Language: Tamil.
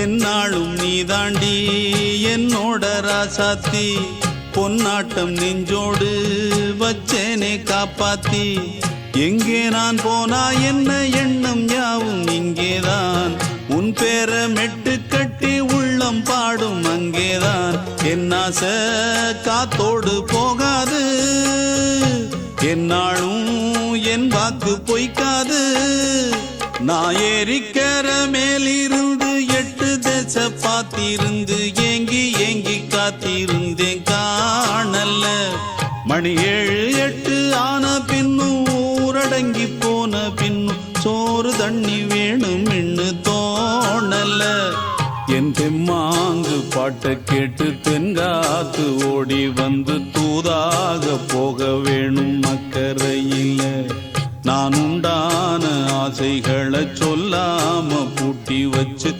என்னாலும் நீதாண்டி என்னோட ராசாத்தி பொன்னாட்டம் நெஞ்சோடு வச்சேனே காப்பாத்தி எங்கே நான் போனா என்ன எண்ணம் யாவும் இங்கேதான் உன் பேர மெட்டு கட்டி உள்ளம் பாடும் அங்கேதான் என் ஆசை காத்தோடு போகாது என்னாலும் என் வாக்கு பொய்க்காது நான் ஏறிக்கிற மேலிருந்து 8 தேச பார்த்திருந்து ஏங்கி ஏங்கி காத்திருந்தேன் காணல்ல மணி 7 8 ஆன பின்னும் ஊரடங்கி போன பின்னும் சோறு தண்ணி வேணும் என்று தோணல என் தெம்மாங்கு பாட்டை கேட்டு தென்காத்து ஓடி வந்து தூதாக போக வேணும் அக்கறையில் நான் உண்டான ஆசைகளை சொல்லாம பூட்டி வச்சு